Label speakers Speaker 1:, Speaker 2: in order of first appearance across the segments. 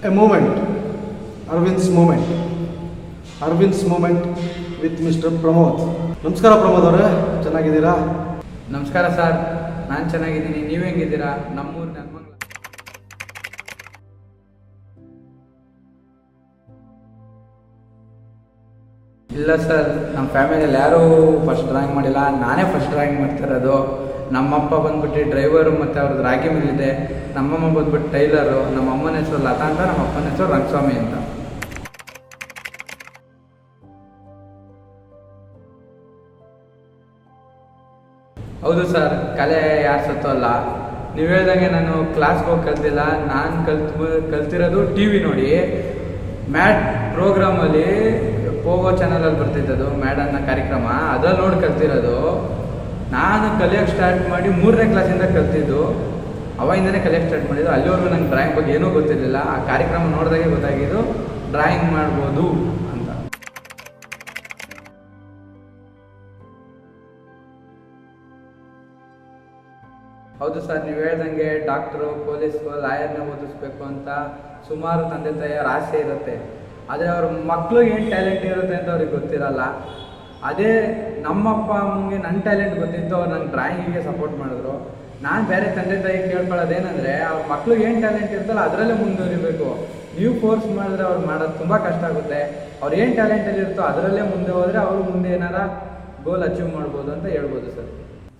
Speaker 1: A moment, Arvind's moment with Mr. Pramod. ನಮಸ್ಕಾರ ಪ್ರಮೋದ್ ಅವರೇ, ಚೆನ್ನಾಗಿದ್ದೀರಾ?
Speaker 2: ನಮಸ್ಕಾರ ಸರ್, ನಾನು ಚೆನ್ನಾಗಿದ್ದೀನಿ. ನೀವು ಹೆಂಗಿದ್ದೀರಾ? ನಮ್ಮೂರು ನೆಲಮಂಗಲ. ಇಲ್ಲ ಸರ್, ನಮ್ಮ ಫ್ಯಾಮಿಲಿಯಲ್ಲಿ ಯಾರೂ ಫಸ್ಟ್ ಡ್ರಾಯಿಂಗ್ ಮಾಡಿಲ್ಲ, ನಾನೇ ಫಸ್ಟ್ ಡ್ರಾಯಿಂಗ್ ಮಾಡ್ತಿರೋದು. ನಮ್ಮಪ್ಪ ಬಂದ್ಬಿಟ್ಟು ಡ್ರೈವರು ಮತ್ತು ಅವ್ರದ್ದು ರಾಗಿ ಮಿಲ್ಲಿದೆ. ನಮ್ಮಮ್ಮ ಬಂದ್ಬಿಟ್ಟು ಟೈಲರು. ನಮ್ಮ ಅಮ್ಮನ ಹೆಸರು ಲತಾ ಅಂತ, ನಮ್ಮ ಅಪ್ಪನ ಹೆಸರು ರಂಗಸ್ವಾಮಿ ಅಂತ. ಹೌದು ಸರ್, ಕಲೆ ಯಾರು ಸತ್ತು ಅಲ್ಲ. ನೀವು ಹೇಳ್ದಂಗೆ ನಾನು ಕ್ಲಾಸ್ಗೆ ಹೋಗಿ ಕಲ್ತಿಲ್ಲ. ನಾನು ಕಲ್ತಿರೋದು ಟಿ ವಿ ನೋಡಿ. ಮ್ಯಾಟ್ ಪ್ರೋಗ್ರಾಮಲ್ಲಿ ಪೋಗೋ ಚಾನಲಲ್ಲಿ ಬರ್ತಿದ್ದದು ಮ್ಯಾಡ್ ಅನ್ನೋ ಕಾರ್ಯಕ್ರಮ, ಅದ್ರಲ್ಲಿ ನೋಡಿ ಕಲ್ತಿರೋದು. ನಾನು ಕಲಿಯೋಕ್ಕೆ ಸ್ಟಾರ್ಟ್ ಮಾಡಿ 3ನೇ ಕ್ಲಾಸಿಂದ ಕಲ್ತಿದ್ದು. ಅವಾಗಿಂದನೇ ಕಲಿಯೋಕ್ಕೆ ಸ್ಟಾರ್ಟ್ ಮಾಡಿದ್ದು. ಅಲ್ಲಿವರೆಗೂ ನಂಗೆ ಡ್ರಾಯಿಂಗ್ ಬಗ್ಗೆ ಏನೂ ಗೊತ್ತಿರಲಿಲ್ಲ. ಆ ಕಾರ್ಯಕ್ರಮ ನೋಡಿದಾಗೆ ಗೊತ್ತಾಗಿದ್ದು ಡ್ರಾಯಿಂಗ್ ಮಾಡ್ಬೋದು ಅಂತ. ಹೌದು ಸರ್, ನೀವು ಹೇಳ್ದಂಗೆ ಡಾಕ್ಟ್ರು, ಪೊಲೀಸು, ಲಾಯರ್ನ ಓದಿಸ್ಬೇಕು ಅಂತ ಸುಮಾರು ತಂದೆ ತಾಯಿಯರ ಆಸೆ ಇರುತ್ತೆ. ಆದರೆ ಅವ್ರ ಮಕ್ಳಿಗೆ ಏನು ಟ್ಯಾಲೆಂಟ್ ಇರುತ್ತೆ ಅಂತ ಅವ್ರಿಗೆ ಗೊತ್ತಿರಲ್ಲ. ಅದೇ ನಮ್ಮಪ್ಪ ಅಮ್ಮಂಗೆ ನನ್ನ ಟ್ಯಾಲೆಂಟ್ ಗೊತ್ತಿತ್ತು, ಅವ್ರು ನಂಗೆ ಡ್ರಾಯಿಂಗಿಗೆ ಸಪೋರ್ಟ್ ಮಾಡಿದ್ರು. ನಾನು ಬೇರೆ ತಂದೆ ತಾಯಿ ಕೇಳ್ಕೊಳ್ಳೋದೇನೆಂದರೆ, ಅವ್ರ ಮಕ್ಳಿಗೆ ಏನು ಟ್ಯಾಲೆಂಟ್ ಇರ್ತಲ್ಲ ಅದರಲ್ಲೇ ಮುಂದುವರಿಬೇಕು. ನೀವು ಫೋರ್ಸ್ ಮಾಡಿದ್ರೆ ಅವ್ರು ಮಾಡೋದು ತುಂಬ ಕಷ್ಟ ಆಗುತ್ತೆ. ಅವ್ರು ಏನು ಟ್ಯಾಲೆಂಟಲ್ಲಿ ಇರ್ತೋ ಅದರಲ್ಲೇ ಮುಂದೆ ಹೋದರೆ ಅವರು ಮುಂದೆ ಏನಾರ ಗೋಲ್ ಅಚೀವ್ ಮಾಡ್ಬೋದು ಅಂತ ಹೇಳ್ಬೋದು ಸರ್.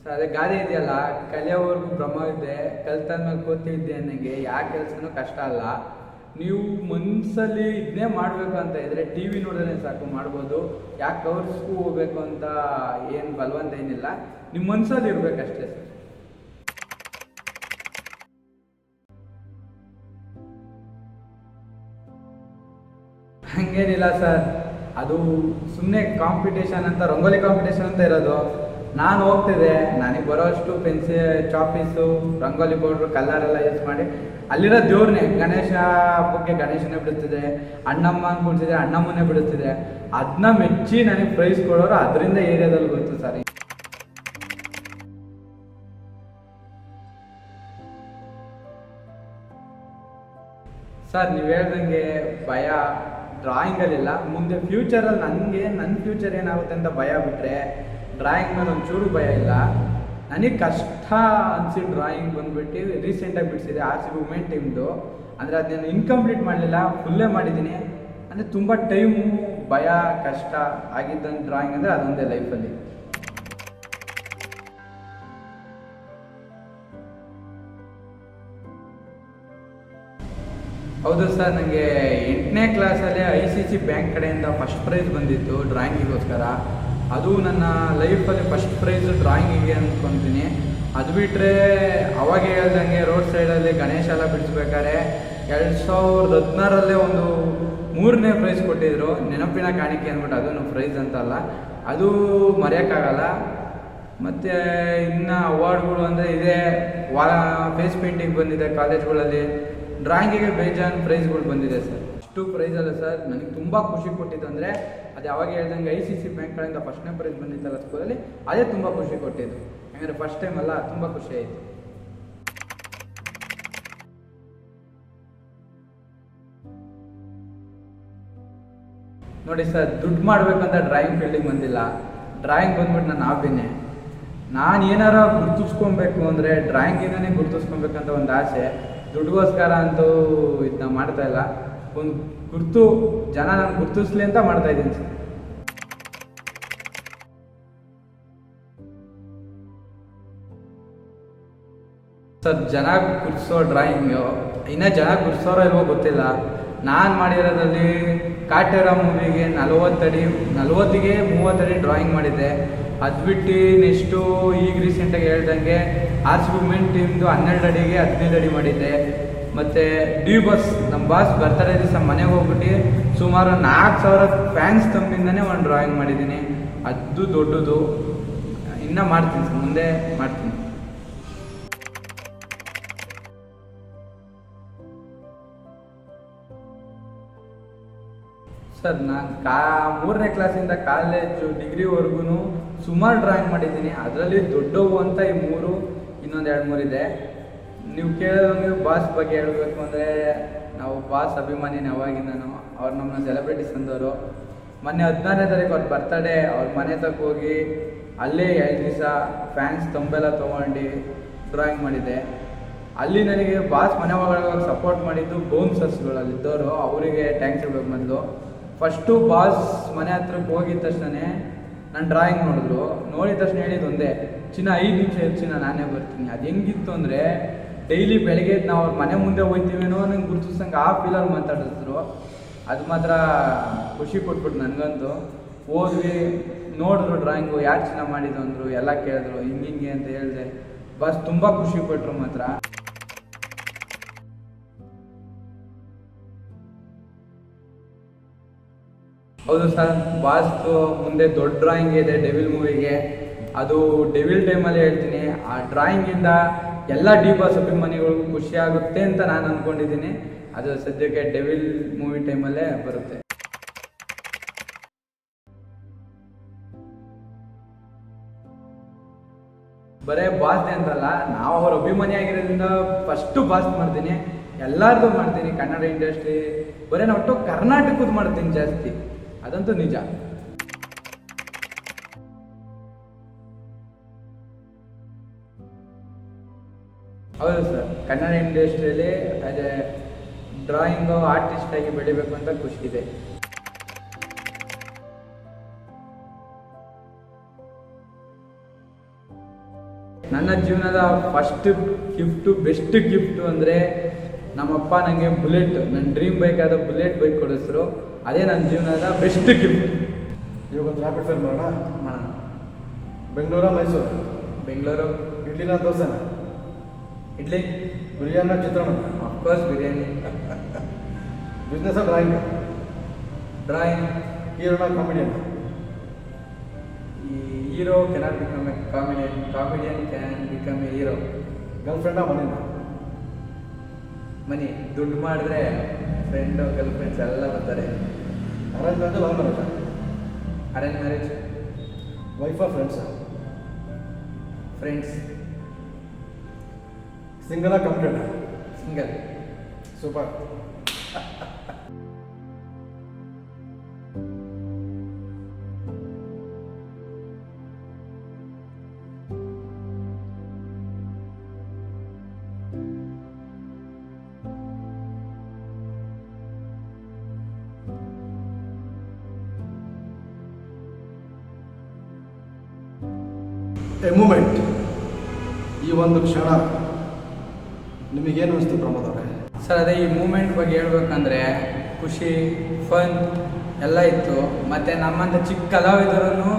Speaker 2: ಸರ್, ಅದೇ ಗಾದೆ ಇದೆಯಲ್ಲ, ಕಲಿಯೋವರೆಗೂ ಬ್ರಹ್ಮವಿದ್ದೆ, ಕಲ್ತಾದ್ಮೇಲೆ ಕೂತಿದ್ದೆ ಅನ್ನಂಗೆ ಯಾವ ಕೆಲಸನೂ ಕಷ್ಟ ಅಲ್ಲ. ನೀವು ಮನಸ್ಸಲ್ಲಿ ಇದನ್ನೇ ಮಾಡಬೇಕು ಅಂತ ಇದ್ದರೆ ಟಿ ವಿ ನೋಡಿದ್ರೆ ಸಾಕು ಮಾಡ್ಬೋದು. ಯಾಕೆ ಕವರ್ಸ್ಗೂ ಹೋಗ್ಬೇಕು ಅಂತ ಏನು ಬಲವಂತ ಏನಿಲ್ಲ, ನಿಮ್ಮ ಮನಸ್ಸಲ್ಲಿ ಇರಬೇಕಷ್ಟೇ ಸರ್. ಹಂಗೇನಿಲ್ಲ ಸರ್, ಅದು ಸುಮ್ಮನೆ ಕಾಂಪಿಟೇಷನ್ ಅಂತ, ರಂಗೋಲಿ ಕಾಂಪಿಟೇಷನ್ ಅಂತ ಇರೋದು. ನಾನು ಹೋಗ್ತಿದ್ದೆ, ನನಗೆ ಬರೋಷ್ಟು ಚಾಪೀಸು, ರಂಗೋಲಿ ಪೌಡ್ರು, ಕಲ್ಲರೆಲ್ಲ ಯೂಸ್ ಮಾಡಿ ಅಲ್ಲಿರೋ ದೇವ್ರನ್ನೇ, ಗಣೇಶ ಹಬ್ಬಕ್ಕೆ ಗಣೇಶನೇ ಬಿಡುತ್ತಿದೆ, ಅಣ್ಣಮ್ಮ ಕೂಡಿಸಿದೆ ಅಣ್ಣಮ್ಮನೇ ಬಿಡುತ್ತಿದೆ. ಅದನ್ನ ಮೆಚ್ಚಿ ನನಗೆ ಪ್ರೈಸ್ ಕೊಡೋರು ಅದರಿಂದ ಏರಿಯಾದಲ್ಲಿ ಗೊತ್ತು ಸರ್. ಸರ್, ನೀವು ಹೇಳ್ದಂಗೆ ಭಯ ಡ್ರಾಯಿಂಗಲ್ಲಿಲ್ಲ. ಮುಂದೆ ಫ್ಯೂಚರಲ್ಲಿ ನನ್ನ ಫ್ಯೂಚರ್ ಏನಾಗುತ್ತೆ ಅಂತ ಭಯ ಬಿಟ್ಟರೆ ಡ್ರಾಯಿಂಗ್ ಮೇಲೆ ಒಂಚೂರು ಭಯ ಇಲ್ಲ. ನನಗೆ ಕಷ್ಟ ಅನಿಸಿ ಡ್ರಾಯಿಂಗ್ ಬಂದುಬಿಟ್ಟು ರೀಸೆಂಟಾಗಿ ಬಿಡಿಸಿದೆ RCB ವುಮೆನ್ ಟೀಮ್ದು. ಅಂದರೆ ಅದನ್ನು ಇನ್ಕಂಪ್ಲೀಟ್ ಮಾಡಲಿಲ್ಲ, ಫುಲ್ಲೇ ಮಾಡಿದ್ದೀನಿ. ಅಂದರೆ ತುಂಬ ಟೈಮು, ಭಯ, ಕಷ್ಟ ಆಗಿದ್ದಂಥ ಡ್ರಾಯಿಂಗ್ ಅಂದರೆ ಅದೊಂದೇ ಲೈಫಲ್ಲಿ. ಹೌದು ಸರ್, ನನಗೆ 8ನೇ ಕ್ಲಾಸಲ್ಲೇ ICC ಬ್ಯಾಂಕ್ ಕಡೆಯಿಂದ ಫಸ್ಟ್ ಪ್ರೈಸ್ ಬಂದಿತ್ತು ಡ್ರಾಯಿಂಗಿಗೋಸ್ಕರ. ಅದು ನನ್ನ ಲೈಫಲ್ಲಿ ಫಸ್ಟ್ ಪ್ರೈಸು ಡ್ರಾಯಿಂಗಿಗೆ ಅಂದ್ಕೊತೀನಿ. ಅದು ಬಿಟ್ಟರೆ ಅವಾಗ ಹೇಳ್ದಂಗೆ ರೋಡ್ ಸೈಡಲ್ಲಿ ಗಣೇಶ ಎಲ್ಲ ಬಿಡಿಸ್ಬೇಕಾದ್ರೆ 2016ರಲ್ಲೇ ಒಂದು 3ನೇ ಪ್ರೈಸ್ ಕೊಟ್ಟಿದ್ದರು, ನೆನಪಿನ ಕಾಣಿಕೆ ಅಂದ್ಬಿಟ್ಟು. ಅದನ್ನು ಪ್ರೈಸ್ ಅಂತಲ್ಲ, ಅದು ಮರೆಯೋಕ್ಕಾಗಲ್ಲ. ಮತ್ತು ಇನ್ನು ಅವಾರ್ಡ್ಗಳು ಅಂದರೆ ಇದೇ ಫೇಸ್ ಪೇಂಟಿಂಗ್ ಬಂದಿದೆ ಕಾಲೇಜ್ಗಳಲ್ಲಿ. ಡ್ರಾಯಿಂಗಿಗೆ ಬೇಜಾನ್ ಪ್ರೈಸ್ಗಳು ಬಂದಿದೆ ಸರ್. ಅಷ್ಟು ಪ್ರೈಸ್ ಅಲ್ಲ ಸರ್, ನನಗೆ ತುಂಬ ಖುಷಿ ಕೊಟ್ಟಿದ್ದು ಅಂದರೆ ಅದು ಯಾವಾಗ ಹೇಳ್ದಂಗೆ ICC ಬ್ಯಾಂಕ್ ಕಡೆಯಿಂದ ಫಸ್ಟ್ನೇ ಪ್ರೈಸ್ ಬಂದಿತ್ತಲ್ಲ ಸ್ಕೂಲಲ್ಲಿ, ಅದೇ ತುಂಬ ಖುಷಿ ಕೊಟ್ಟಿದ್ದು. ಯಾಕಂದರೆ ಫಸ್ಟ್ ಟೈಮ್ ಅಲ್ಲ, ತುಂಬ ಖುಷಿ ಆಯಿತು. ನೋಡಿ ಸರ್, ದುಡ್ಡು ಮಾಡಬೇಕಂತ ಡ್ರಾಯಿಂಗ್ ಫೀಲ್ಡಿಗೆ ಬಂದಿಲ್ಲ. ಡ್ರಾಯಿಂಗ್ ಬಂದ್ಬಿಟ್ಟು ನನ್ನ ಹಾಬಿನೇ. ನಾನು ಏನಾರ ಗುರ್ತಿಸ್ಕೊಬೇಕು ಅಂದರೆ ಡ್ರಾಯಿಂಗಿಂದನೇ ಗುರ್ತಿಸ್ಕೊಬೇಕಂತ ಒಂದು ಆಸೆ. ದುಡ್ಡುಗೋಸ್ಕರ ಅಂತೂ ಇದನ್ನ ಮಾಡ್ತಾ ಇಲ್ಲ. ಒಂದು ಜನ ನಾನು ಗುರ್ತಿಸ್ಲಿ ಅಂತ ಮಾಡ್ತಾ ಇದ್ದೀನಿ ಸರ್. ಸರ್, ಜನ ಗುರ್ತಿಸೋ ಡ್ರಾಯಿಂಗು ಇನ್ನೂ ಜನ ಗುರ್ತಿಸೋರೋ ಇಲ್ವೋ ಗೊತ್ತಿಲ್ಲ. ನಾನು ಮಾಡಿರೋದ್ರಲ್ಲಿ ಕಾಟೇರ ಮೂವಿಗೆ 40ಗೆ 30 ಅಡಿ ಡ್ರಾಯಿಂಗ್ ಮಾಡಿದ್ದೆ. ಅದು ಬಿಟ್ಟು ನೆಕ್ಸ್ಟು ಈಗ ರೀಸೆಂಟಾಗಿ ಹೇಳ್ದಂಗೆ RCB ವುಮೆನ್ ಟೀಮ್ದು 12 ಅಡಿಗೆ 15 ಅಡಿ ಮಾಡಿದ್ದೆ. ಮತ್ತು ಬಸ್, ನಮ್ಮ ಬಾಸ್ ಬರ್ತಡೇ ದಿವಸ ಮನೆಗೆ ಹೋಗ್ಬಿಟ್ಟು ಸುಮಾರು 4000 ಫ್ಯಾನ್ಸ್ ತಂಬಿಂದನೇ ಒಂದು ಡ್ರಾಯಿಂಗ್ ಮಾಡಿದ್ದೀನಿ. ಅದು ದೊಡ್ಡದು. ಇನ್ನೂ ಮಾಡ್ತೀನಿ ಸರ್, ಮುಂದೆ ಮಾಡ್ತೀನಿ. ಸರ್, ನಾನು 3ನೇ ಕ್ಲಾಸಿಂದ ಕಾಲೇಜು ಡಿಗ್ರಿವರೆಗೂ ಸುಮಾರು ಡ್ರಾಯಿಂಗ್ ಮಾಡಿದ್ದೀನಿ. ಅದರಲ್ಲಿ ದೊಡ್ಡವು ಅಂತ ಈ 3, ಇನ್ನೊಂದು 2-3 ಇದೆ. ನೀವು ಕೇಳೋದಂಗೆ ಬಾಸ್ ಬಗ್ಗೆ ಹೇಳಬೇಕು ಅಂದರೆ ನಾವು ಬಾಸ್ ಅಭಿಮಾನಿನ ಯಾವಾಗಿಂದನೂ ಅವ್ರು ನಮ್ಮನ್ನ ಸೆಲೆಬ್ರಿಟೀಸ್ ಅಂದವರು. ಮೊನ್ನೆ 16ನೇ ತಾರೀಕು ಅವ್ರ ಬರ್ತಡೇ ಅವ್ರ ಮನೆ ತಕ್ಕ ಹೋಗಿ ಅಲ್ಲೇ 2 ದಿವಸ ಫ್ಯಾನ್ಸ್ ತಂಬೆಲ್ಲ ತೊಗೊಂಡು ಡ್ರಾಯಿಂಗ್ ಮಾಡಿದ್ದೆ. ಅಲ್ಲಿ ನನಗೆ ಬಾಸ್ ಮನೆ ಒಳಗೆ ಸಪೋರ್ಟ್ ಮಾಡಿದ್ದು ಬೌನ್ಸರ್ಸ್ಗಳಲ್ಲಿದ್ದವರು, ಅವರಿಗೆ ಥ್ಯಾಂಕ್ಸ್ ಹೇಳ್ಬೇಕು. ಮೊದಲು ಫಸ್ಟು ಬಾಸ್ ಮನೆ ಹತ್ರಕ್ಕೆ ಹೋಗಿದ ತಕ್ಷಣವೇ ನಾನು ಡ್ರಾಯಿಂಗ್ ನೋಡಿದ ತಕ್ಷಣ ಹೇಳಿದ್ದು ಒಂದೇ, ಚಿನ್ನ 5 ನಿಮಿಷ ಚಿನ್ನ ನಾನೇ ಬರ್ತೀನಿ. ಅದು ಹೆಂಗಿತ್ತು ಅಂದರೆ ಡೈಲಿ ಬೆಳಗ್ಗೆ ನಾವು ಅವ್ರ ಮನೆ ಮುಂದೆ ಹೋಗ್ತೀವೇನೋ ನಂಗೆ ಗುರುತಿಸ್ದಂಗೆ ಆ ಫೀಲಲ್ಲಿ ಮಾತಾಡಿದ್ರು. ಅದು ಮಾತ್ರ ಖುಷಿ ಕೊಟ್ಬಿಟ್ಟು ನನಗಂತೂ. ಹೋದ್ವಿ, ನೋಡಿದ್ರು ಡ್ರಾಯಿಂಗು, ಯಾರು ಚಿನ್ನ ಮಾಡಿದ್ದು ಅಂದರು, ಎಲ್ಲ ಕೇಳಿದ್ರು, ಹಿಂಗೆ ಅಂತ ಹೇಳಿದೆ. ಬಸ್ ತುಂಬ ಖುಷಿ ಪಟ್ಟರು ಮಾತ್ರ. ಹೌದು ಸರ್, ಬಾಸ್ದು ಮುಂದೆ ದೊಡ್ಡ ಡ್ರಾಯಿಂಗ್ ಇದೆ ಡೆವಿಲ್ ಮೂವಿಗೆ. ಅದು ಡೆವಿಲ್ ಟೈಮಲ್ಲಿ ಹೇಳ್ತೀನಿ, ಆ ಡ್ರಾಯಿಂಗಿಂದ ಎಲ್ಲ ಡಿ ಬಾಸ್ ಅಭಿಮಾನಿಗಳಿಗೂ ಖುಷಿ ಆಗುತ್ತೆ ಅಂತ ನಾನು ಅಂದ್ಕೊಂಡಿದ್ದೀನಿ. ಅದು ಸದ್ಯಕ್ಕೆ ಡೆವಿಲ್ ಮೂವಿ ಟೈಮಲ್ಲೇ ಬರುತ್ತೆ. ಬರೇ ಬಾಸ್ದೆ ಅಂತಲ್ಲ, ನಾವು ಅವ್ರ ಅಭಿಮಾನಿ ಆಗಿರೋದ್ರಿಂದ ಫಸ್ಟು ಬಾಸ್ ಮಾಡ್ತೀನಿ, ಎಲ್ಲರದು ಮಾಡ್ತೀನಿ. ಕನ್ನಡ ಇಂಡಸ್ಟ್ರಿ ಬರೀ ನಾವು ಒಟ್ಟು ಕರ್ನಾಟಕದ್ದು ಮಾಡ್ತೀನಿ ಜಾಸ್ತಿ, ಅದಂತೂ ನಿಜ. ಹೌದು ಸರ್, ಕನ್ನಡ ಇಂಡಸ್ಟ್ರಿಯಲ್ಲಿ ಆ್ಯಸ್ ಎ ಡ್ರಾಯಿಂಗು ಆರ್ಟಿಸ್ಟಾಗಿ ಬೆಳಿಬೇಕು ಅಂತ ಖುಷಿ ಇದೆ. ನನ್ನ ಜೀವನದ ಫಸ್ಟ್ ಗಿಫ್ಟು, ಬೆಸ್ಟ್ ಗಿಫ್ಟು ಅಂದರೆ ನಮ್ಮಪ್ಪ ನನಗೆ ಬುಲೆಟ್, ನನ್ನ ಡ್ರೀಮ್ ಬೈಕ್ ಆದ ಬುಲೆಟ್ ಬೈಕ್ ಕೊಡಿಸಿದ್ರು. ಅದೇ ನನ್ನ ಜೀವನದ ಬೆಸ್ಟ್ ಗಿಫ್ಟ್.
Speaker 1: ಇವಾಗ ಒಂದು ರ್ಯಾಪಿಡ್ ಫೈರ್ ಮಾಡೋಣ.
Speaker 2: ಮಾಡೋಣ.
Speaker 1: ಬೆಂಗಳೂರು ಮೈಸೂರು?
Speaker 2: ಬೆಂಗಳೂರು.
Speaker 1: ಇಡ್ಲಿನ ದೋಸೆನ?
Speaker 2: Idli.
Speaker 1: Biryani chitranna?
Speaker 2: Of course biryani.
Speaker 1: Business drawing?
Speaker 2: Drawing.
Speaker 1: ಹೀರೋನ comedian?
Speaker 2: Hero cannot become a comedian, comedian can become a hero.
Speaker 1: Girl ಫ್ರೆಂಡಾ ಮನಿನ?
Speaker 2: ಮನಿ. ದುಡ್ಡು ಮಾಡಿದ್ರೆ ಫ್ರೆಂಡು ಗರ್ಲ್ ಫ್ರೆಂಡ್ಸ್ ಎಲ್ಲ ಬರ್ತಾರೆ.
Speaker 1: Arrange marriage love marriage?
Speaker 2: Arrange marriage.
Speaker 1: ವೈಫಾ ಫ್ರೆಂಡ್ಸಾ?
Speaker 2: ಫ್ರೆಂಡ್ಸ್.
Speaker 1: ಸಿಂಗಲಾ committed?
Speaker 2: Single.
Speaker 1: Super. A moment, ಈ ಒಂದು ಕ್ಷಣ ನಿಮಗೇನು ಅನಿಸ್ತು ಪ್ರಮೋದ್ ಅವರೇ?
Speaker 2: ಸರ್, ಅದೇ ಈ ಮೂಮೆಂಟ್ ಬಗ್ಗೆ ಹೇಳ್ಬೇಕಂದ್ರೆ ಖುಷಿ, ಫನ್ ಎಲ್ಲ ಇತ್ತು. ಮತ್ತು ನಮ್ಮಂಥ ಚಿಕ್ಕ ಕಲಾವಿದರನ್ನು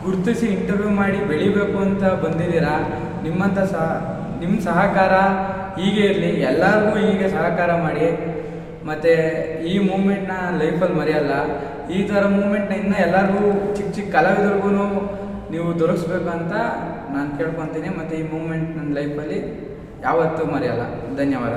Speaker 2: ಗುರುತಿಸಿ ಇಂಟರ್ವ್ಯೂ ಮಾಡಿ ಬೆಳಿಬೇಕು ಅಂತ ಬಂದಿದ್ದೀರಾ. ನಿಮ್ಮ ಸಹಕಾರ ಹೀಗೆ ಇರಲಿ, ಎಲ್ಲರಿಗೂ ಹೀಗೆ ಸಹಕಾರ ಮಾಡಿ. ಮತ್ತು ಈ ಮೂಮೆಂಟ್ನ ಲೈಫಲ್ಲಿ ಮರೆಯಲ್ಲ. ಈ ಥರ ಮೂಮೆಂಟ್ನ ಇನ್ನೂ ಎಲ್ಲರಿಗೂ ಚಿಕ್ಕ ಕಲಾವಿದರಿಗೂ ನೀವು ದೊರಕಿಸ್ಬೇಕು ಅಂತ ನಾನು ಕೇಳ್ಕೊತೀನಿ. ಮತ್ತು ಈ ಮೂಮೆಂಟ್ ನನ್ನ ಲೈಫಲ್ಲಿ ಯಾವತ್ತೂ ಮರೆಯಲ್ಲ. ಧನ್ಯವಾದ.